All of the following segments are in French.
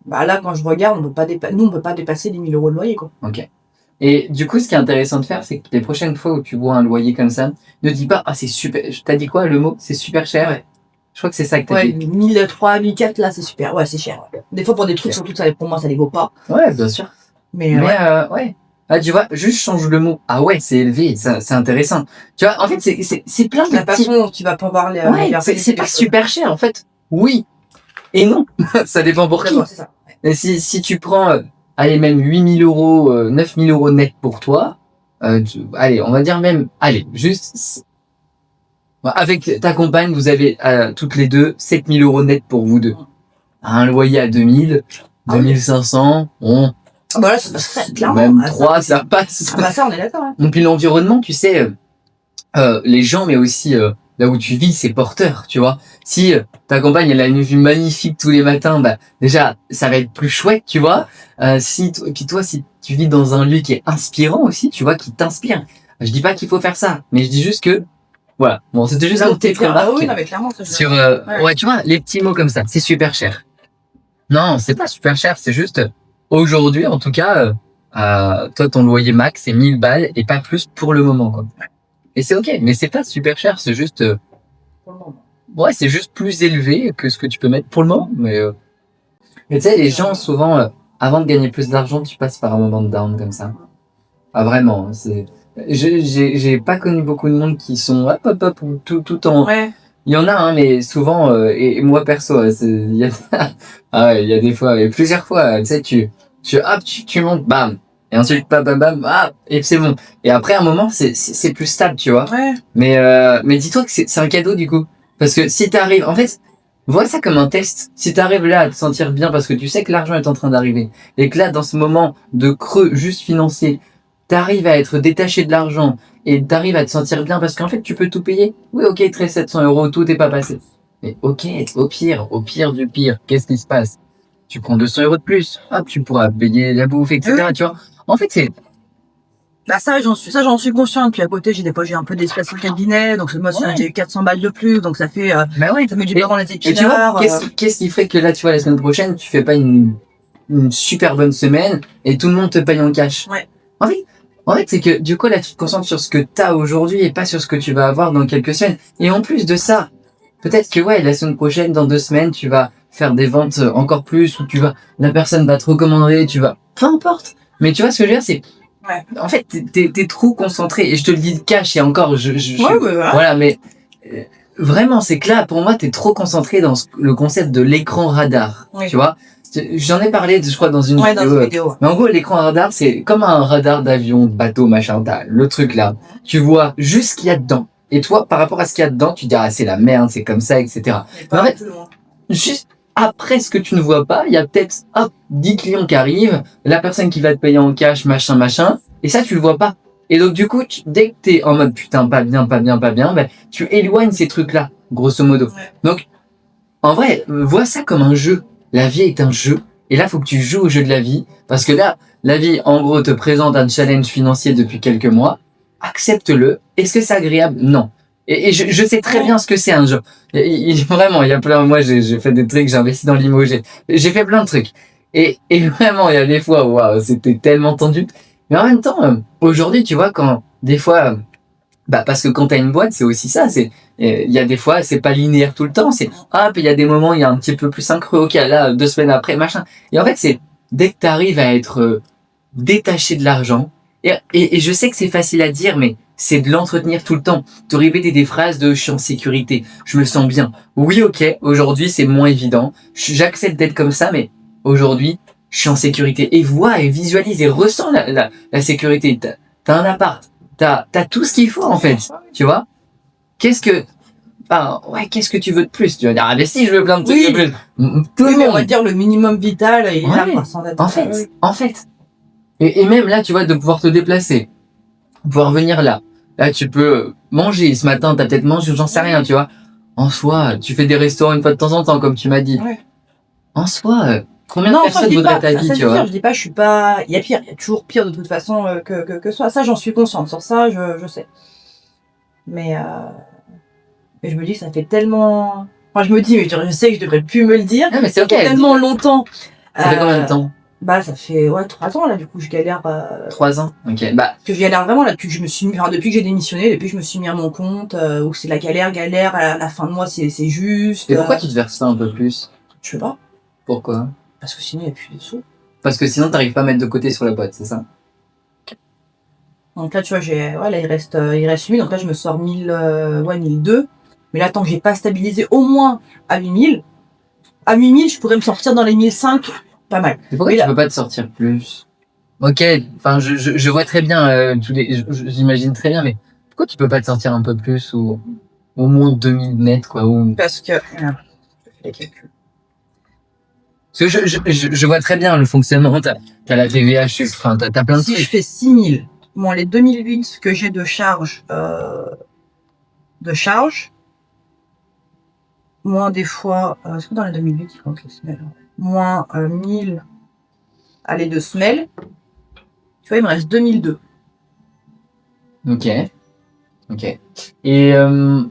Bah là, quand je regarde, nous, on peut pas dépasser les 1 000 € de loyer, quoi. Ok. Et du coup, ce qui est intéressant de faire, c'est que les prochaines fois où tu vois un loyer comme ça, ne dis pas, ah, c'est super, t'as dit quoi, le mot? C'est super cher? Ouais. Je crois que c'est ça que t'as Ouais, dit. 1 300, 1 400, là, c'est super. Ouais, c'est cher. Ouais. Des fois, pour des trucs, Ok. surtout, ça, pour moi, ça les vaut pas. Ouais, bien sûr. Mais Mais ouais. ouais. Ah, tu vois, juste change le mot. Ah ouais, c'est élevé, ça, c'est intéressant. Tu vois, en fait, c'est plein de La petits. façon dont tu vas pouvoir Ouais, les c'est réaliser les pas choses. super cher, en fait. Oui et non. Ça dépend pour qui. D'accord, c'est ça. Ouais. Et si tu prends, allez, même 8 000 €, 9 000 € net pour toi, allez, on va dire même, allez, juste, avec ta compagne, vous avez toutes les deux 7 000 € net pour vous deux. Un loyer à 2000, Ah oui. 2500, bon, Ah bah là, ça passerait, clairement. même Ah, 3, ça passe. Ah bah ça, on est d'accord. Hein. Donc, puis l'environnement, tu sais, les gens, mais aussi là où tu vis, c'est porteur, tu vois. Si ta compagne, elle a une vue magnifique tous les matins, bah déjà, ça va être plus chouette, tu vois. Et puis toi, si tu vis dans un lieu qui est inspirant aussi, tu vois, qui t'inspire. Je dis pas qu'il faut faire ça, mais je dis juste que, voilà. Bon, c'était juste Là une où t'es petite bien. Ah remarque oui, non, mais clairement, ça, je sur, ouais. ouais, tu vois, les petits mots comme ça, c'est super cher. Non, c'est pas super cher, c'est juste, aujourd'hui, en tout cas, toi, ton loyer max, c'est 1000 balles et pas plus pour le moment, quoi. Et c'est ok, mais c'est pas super cher, c'est juste, Pour le moment. ouais, c'est juste plus élevé que ce que tu peux mettre pour le moment. Mais tu sais, les gens, souvent, avant de gagner plus d'argent, tu passes par un moment de down comme ça. Ah, vraiment, j'ai pas connu beaucoup de monde qui sont hop, tout en. Ouais. Il y en a, hein, mais souvent, et moi perso, il y a, ah ouais, il y a des fois, et plusieurs fois, tu sais, hop, tu montes, bam. Et ensuite, bam, ah, et c'est bon. Et après, un moment, c'est plus stable, tu vois. Ouais. Mais dis-toi que c'est un cadeau, du coup. Parce que si t'arrives, en fait, vois ça comme un test. Si t'arrives là à te sentir bien parce que tu sais que l'argent est en train d'arriver, et que là, dans ce moment de creux juste financier, t'arrives à être détaché de l'argent, et t'arrives à te sentir bien parce qu'en fait, tu peux tout payer. Oui, ok, très 700 €, tout n'est pas passé. Mais ok, au pire du pire, qu'est-ce qui se passe? Tu prends 200 € de plus, hop, tu pourras payer la bouffe, etc. Oui. Tu vois? En fait, c'est, Bah j'en suis consciente. Puis à côté, des fois, j'ai un peu d'espèces au cabinet. Donc, moi, ouais, j'ai eu 400 balles de plus. Donc, bah ouais. ça met du beurre dans les Et tu vois, épinards. qu'est-ce qui ferait que là, tu vois, la semaine prochaine, tu fais pas une super bonne semaine et tout le monde te paye en cash? Ouais. En fait, c'est que du coup, là, tu te concentres sur ce que tu as aujourd'hui et pas sur ce que tu vas avoir dans quelques semaines. Et en plus de ça, peut-être que ouais, la semaine prochaine, dans 2 semaines, tu vas faire des ventes encore plus, ou la personne va te recommander, peu importe. Mais tu vois ce que je veux dire, c'est, Ouais. en fait, t'es trop concentré, et je te le dis de cash, et encore, Ouais, ouais. voilà, mais euh, vraiment, c'est que là, pour moi, t'es trop concentré dans le concept de l'écran radar, Oui. tu vois. J'en ai parlé, je crois, dans une Ouais, vidéo. dans une vidéo. Mais en gros, l'écran radar, c'est comme un radar d'avion, de bateau, machin, t'as le truc là. Tu vois juste ce qu'il y a dedans. Et toi, par rapport à ce qu'il y a dedans, tu dis, ah, c'est la merde, c'est comme ça, etc. Mais en fait, juste après ce que tu ne vois pas, il y a peut-être, hop, 10 clients qui arrivent, la personne qui va te payer en cash, machin, et ça, tu le vois pas. Et donc, du coup, dès que t'es en mode, putain, pas bien, ben, tu éloignes ces trucs-là, grosso modo. Ouais. Donc, en vrai, vois ça comme un jeu. La vie est un jeu. Et là, faut que tu joues au jeu de la vie. Parce que là, la vie, en gros, te présente un challenge financier depuis quelques mois. Accepte-le. Est-ce que c'est agréable? Non. Et je sais très bien ce que c'est un jeu. Vraiment, il y a plein, moi, j'ai fait des trucs, j'ai investi dans l'IMO, j'ai fait plein de trucs. Et vraiment, il y a des fois, waouh, c'était tellement tendu. Mais en même temps, aujourd'hui, tu vois, quand, des fois, bah, parce que quand t'as une boîte, c'est aussi ça, il y a des fois, c'est pas linéaire tout le temps, c'est, hop, il y a des moments, il y a un petit peu plus synchro, ok, là, 2 semaines après, machin. Et en fait, c'est, dès que t'arrives à être détaché de l'argent, et je sais que c'est facile à dire, mais c'est de l'entretenir tout le temps. Te répéter des phrases de je suis en sécurité, je me sens bien. Oui, ok, aujourd'hui, c'est moins évident. J'accepte d'être comme ça, mais aujourd'hui, je suis en sécurité. Et vois, et visualise, et ressens la sécurité. T'as un appart. T'as tout ce qu'il faut, en fait. Tu vois? Qu'est-ce que, qu'est-ce que tu veux de plus? Tu vas dire, ah, mais si, je veux plein de trucs Oui. de plus. Tout Oui, le mais monde. on va dire le minimum vital est là, Ouais. quoi, sans être. En fait. Et même là, tu vois, de pouvoir te déplacer, pouvoir venir là. Là, tu peux manger. Ce matin, t'as peut-être mangé, j'en sais rien, tu vois. En soi, tu fais des restaurants une fois de temps en temps, comme tu m'as dit. Ouais. En soi, combien de Non, ça je personnes dis voudraient pas. ta Ça vie, c'est tu sûr. vois? Je dis pas, je suis pas. Il y a pire. Il y a toujours pire de toute façon que soi. Ça, j'en suis consciente. Sur ça, je sais. Mais je me dis, ça fait tellement. Enfin, je me dis, mais je sais que je devrais plus me le dire. Non, mais c'est Ça ok. fait tellement longtemps Ça fait combien de temps? Bah, ça fait 3 ans là, du coup, je galère. 3 ans. Ok. Bah, Que je galère vraiment là, depuis que je me suis, enfin, depuis que j'ai démissionné, depuis que je me suis mis à mon compte, où c'est la galère, à la fin de mois, c'est juste. et pourquoi tu te verses ça un peu plus? Je sais pas, Pourquoi? parce que sinon il n'y a plus de sous. Parce que sinon, t'arrives pas à mettre de côté sur la boîte, c'est ça? Donc là, tu vois, là, il reste 8 000, donc là, je me sors 1002. Mais là, tant que j'ai pas stabilisé au moins à 8 000, je pourrais me sortir dans les 1 500, pas mal. Et pourquoi Mais tu là- peux pas te sortir plus? Ok, enfin, je vois très bien j'imagine très bien, mais pourquoi tu peux pas te sortir un peu plus ou au moins 2000 mètres, quoi, ou... Parce que. Je fais les calculs. Parce que je vois très bien le fonctionnement, t'as la TVH, enfin, t'as plein de Si je trucs. fais 6 000, moins les 2008 que j'ai de charge, moins des fois, est-ce que dans les 2008, il compte les semelles, moins 1000, allez, de semelles, tu vois, il me reste 2002. Ok, ok. Et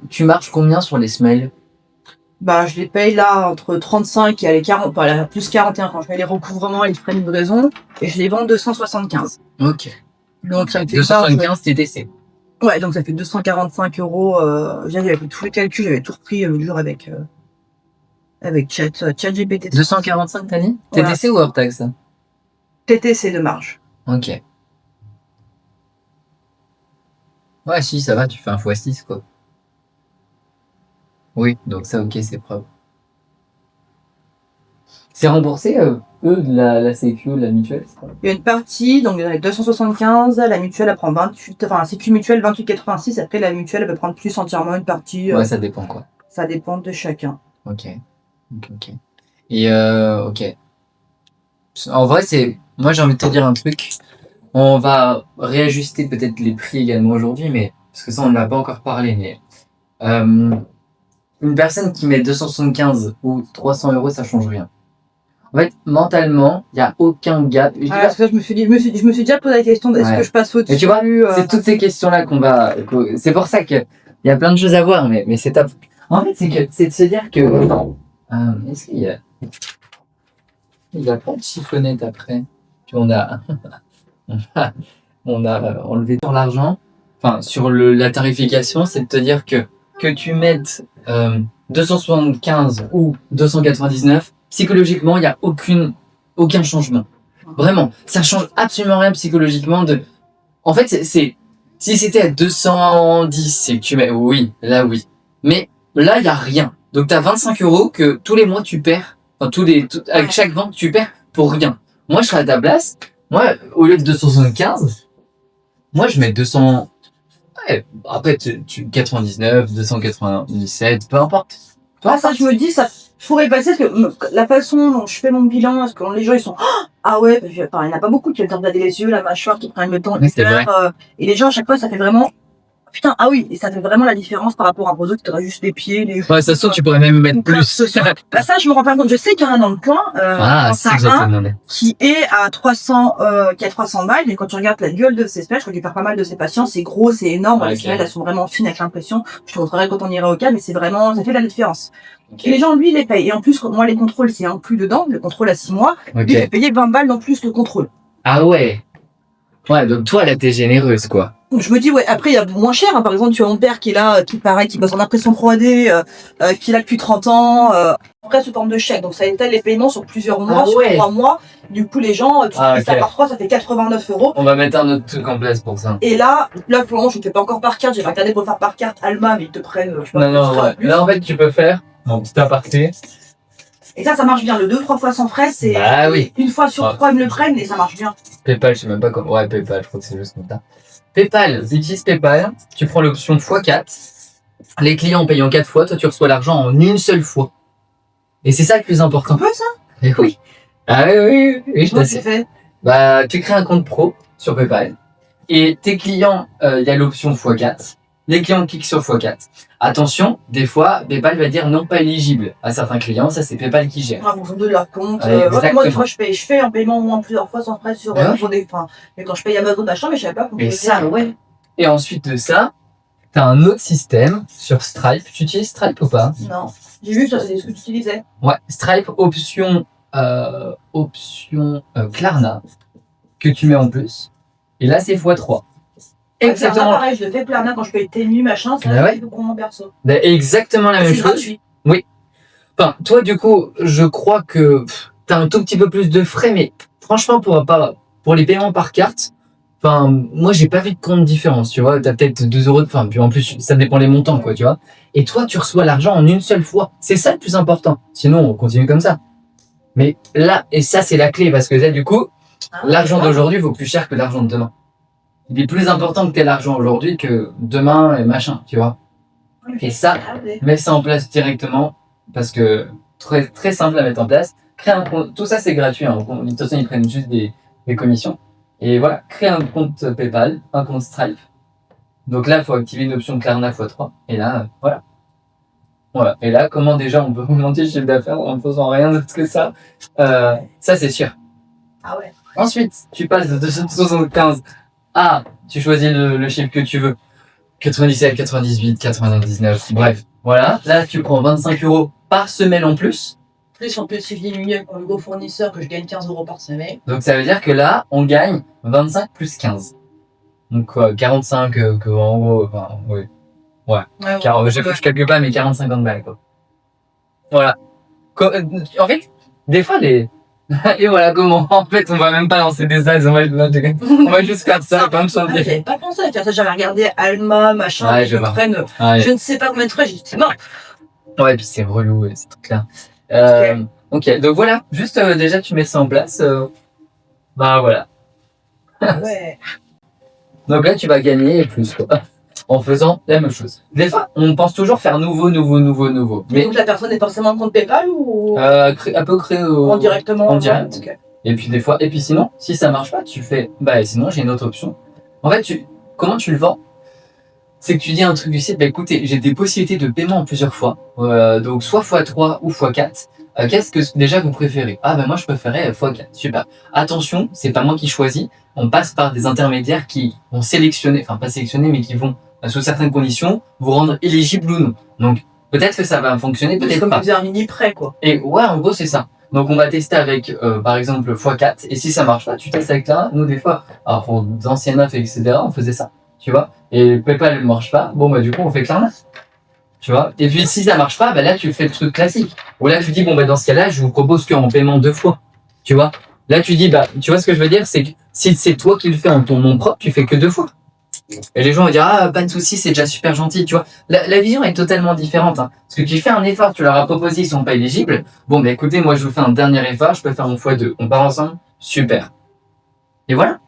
tu marches combien sur les semelles? Bah, je les paye là entre 35 et allez, 40, pas là, plus 41 quand je mets les recouvrements et les frais de livraison, et je les vends 275. Ok. Donc ça me fait 275 TTC. Ouais, donc ça fait 245 €. J'avais fait tous les calculs, j'avais tout repris le jour avec ChatGPT. 245, t'as dit? Voilà. TTC ou hors taxe? TTC de marge. Ok. Ouais, si, ça va, tu fais un x6, quoi. Oui, donc ça, ok, c'est propre. C'est remboursé, eux, de la Sécu, la mutuelle? Il y a une partie, donc dans les 275, la mutuelle elle prend 28, enfin la sécu mutuelle 28,86, après la mutuelle elle peut prendre plus entièrement une partie. Ouais, ça dépend, quoi. Ça dépend de chacun. Ok. Ok. Et ok. En vrai, moi, j'ai envie de te dire un truc. On va réajuster peut-être les prix également aujourd'hui, mais parce que ça, on n'a pas encore parlé. Mais une personne qui met 275 ou 300 €, ça change rien. En fait, mentalement, il n'y a aucun gap. Parce que je me suis déjà posé la question est-ce que je passe au-dessus. Et tu vois, c'est toutes ces questions-là c'est pour ça que il y a plein de choses à voir, mais c'est top. En fait, c'est de se dire que est-ce il va pas de chiffonnette après. Puis on a enlevé sur l'argent, enfin sur la tarification, c'est de te dire que tu mettes 275 ou 299, psychologiquement, il n'y a aucun changement. Vraiment, ça change absolument rien psychologiquement. En fait, si c'était à 210, c'est que tu mets, oui, là oui. Mais là, il n'y a rien. Donc, tu as 25 € que tous les mois tu perds. Enfin, avec chaque vente, tu perds pour rien. Moi, je serais à ta place. Moi, au lieu de 275, moi, je mets 200. Ouais, après, 99, 297, peu importe. Ça, je me dis, ça pourrait passer parce que la façon dont je fais mon bilan, parce que les gens ils sont ah ouais, il n'y en a pas beaucoup qui ont le temps de regarder les yeux, la mâchoire, qui prennent le temps de faire. Et les gens à chaque fois, ça fait vraiment. Putain, ah oui, et ça fait vraiment la différence par rapport à un produit qui aurait juste les pieds, les. Ouais, ça se trouve, tu pourrais même mettre plus. Bah ça, je me rends pas compte. Je sais qu'il y en a dans le coin. C'est exactement. Qui est à 300, qui a 300 balles, mais quand tu regardes la gueule de ces semelles, je récupère pas mal de ces patients, c'est gros, c'est énorme, les semelles, elles sont vraiment fines avec l'impression. Je te montrerai quand on ira au cas, mais c'est vraiment, ça fait la différence. Et les gens, lui, les payent. Et en plus, moi, les contrôles, c'est inclus dedans, le contrôle à 6 mois. Lui, il faut payer 20 balles en plus le contrôle. Ah ouais. Ouais, donc toi, là, t'es généreuse, quoi. Donc, je me dis, ouais, après, il y a moins cher, hein. Par exemple, tu as mon père qui est là, qui pareil, qui bosse en impression 3D, qui est là depuis 30 ans, après, sous forme de chèque. Donc, ça étale les paiements sur plusieurs mois, sur 3 mois. Du coup, les gens, tu fais ça par 3, ça fait 89 €. On va mettre un autre truc en place pour ça. Et là, pour le moment, je ne fais pas encore par carte. J'ai regardé pour le faire par carte Alma, mais ils te prennent, je sais pas. Non, ouais. Là, en fait, tu peux faire mon petit aparté. Et ça marche bien. Le 2-3 fois sans frais, c'est une fois sur 3, ils me le prennent et ça marche bien. PayPal, je sais même pas comment. Ouais, PayPal, je crois que c'est juste comme ça. PayPal, utilise PayPal, tu prends l'option x4. Les clients payent en 4 fois, toi tu reçois l'argent en une seule fois. Et c'est ça le plus important. On peut ça? Et oui. Ah oui, je t'assure. Fait. Bah, tu crées un compte pro sur PayPal. Et tes clients, il y a l'option x4. Les clients cliquent sur x4. Attention, des fois, PayPal va dire non pas éligible à certains clients. Ça, c'est PayPal qui gère. En fonction de leur compte. Moi, des fois, je fais un paiement au moins plusieurs fois sans frais sur des. Mais quand je paye Amazon, machin, mais je savais pas qu'on pouvait faire. Ouais. Et ensuite de ça, t'as un autre système sur Stripe. Tu utilises Stripe ou pas? Non. J'ai vu ça, c'est ce que tu utilisais. Ouais, Stripe, option option Klarna que tu mets en plus. Et là, c'est x3. Exactement. Pareil, je le fais Klarna quand je paye Temu, machin, c'est ouais. mon perso. Exactement la même chose. Gratuit. Oui. Enfin, toi, du coup, je crois que tu as un tout petit peu plus de frais, mais franchement, pour les paiements par carte, enfin, moi, j'ai pas vu de grande différence, tu vois. Tu as peut-être 2 euros enfin, puis en plus, ça dépend les montants, quoi, tu vois. Et toi, tu reçois l'argent en une seule fois. C'est ça le plus important. Sinon, on continue comme ça. Mais là, et ça, c'est la clé, parce que là, du coup, l'argent d'aujourd'hui vaut plus cher que l'argent de demain. Il est plus important que t'aies l'argent aujourd'hui que demain et machin, tu vois. Et ça, mets ça en place directement, parce que très, très simple à mettre en place. Crée un compte, tout ça c'est gratuit, hein. De toute façon, ils prennent juste des commissions. Et voilà, crée un compte PayPal, un compte Stripe. Donc là, il faut activer une option Klarna x3. Et là, voilà. Voilà. Et là, comment déjà on peut augmenter le chiffre d'affaires en ne faisant rien d'autre que ça? Ça, c'est sûr. Ah ouais. Ensuite, tu passes de 275 à, tu choisis le chiffre que tu veux. 97, 98, 99, bref. Voilà. Là, tu prends 25 euros par semaine en plus. Plus en plus, si je diminue avec mon nouveau fournisseur que je gagne 15 euros par semaine. Donc, ça veut dire que là, on gagne 25 plus 15. Donc, 45, en gros, enfin, oui. Ouais. Je calcule pas, mais 40-50 balles, quoi. Voilà. En fait, des fois, et voilà comment. En fait, on va même pas lancer des ads, on va juste faire ça, comme ça. J'avais pas pensé à faire ça, j'avais regardé Alma, machin, ouais, je ne sais pas combien de frais, j'ai dit c'est mort. Ouais, puis c'est relou, c'est trop clair. Ok, donc voilà, juste déjà tu mets ça en place. Bah voilà. Ouais. Donc là, tu vas gagner plus, quoi. En faisant la même chose. Des fois, on pense toujours faire nouveau. Mais donc la personne est forcément en compte PayPal ou elle peut créer en directement en direct. Okay. Et puis des fois, et puis sinon, si ça marche pas, tu fais bah sinon j'ai une autre option. En fait, comment tu le vends? C'est que tu dis un truc du site, bah écoutez, j'ai des possibilités de paiement en plusieurs fois. Donc soit x3 ou x4. Qu'est-ce que déjà vous préférez? Ah ben moi je préférais x4. Super. Attention, c'est pas moi qui choisis. On passe par des intermédiaires qui vont sélectionner, enfin pas sélectionner, mais qui vont sous certaines conditions vous rendre éligible ou non. Donc peut-être que ça va fonctionner, peut-être pas. C'est un mini prêt quoi. Et ouais, en gros c'est ça. Donc on va tester avec par exemple x4 et si ça marche pas, tu testes avec là. Nous des fois, alors pour d'anciennes offres etc, on faisait ça, tu vois. Et PayPal ne marche pas, bon bah du coup on fait Klarna. Tu vois. Et puis si ça marche pas, bah là tu fais le truc classique. Ou là tu dis bon bah dans ce cas-là, je vous propose qu'en paiement 2 fois. Tu vois. Là tu dis bah tu vois ce que je veux dire, c'est que si c'est toi qui le fais en ton nom propre, tu fais que 2 fois. Et les gens vont dire ah pas de souci, c'est déjà super gentil, tu vois. La vision est totalement différente. Hein. Parce que tu fais un effort, tu leur as proposé, ils sont pas éligibles. Bon bah écoutez, moi je vous fais un dernier effort, je peux faire mon x2. On part ensemble, super. Et voilà.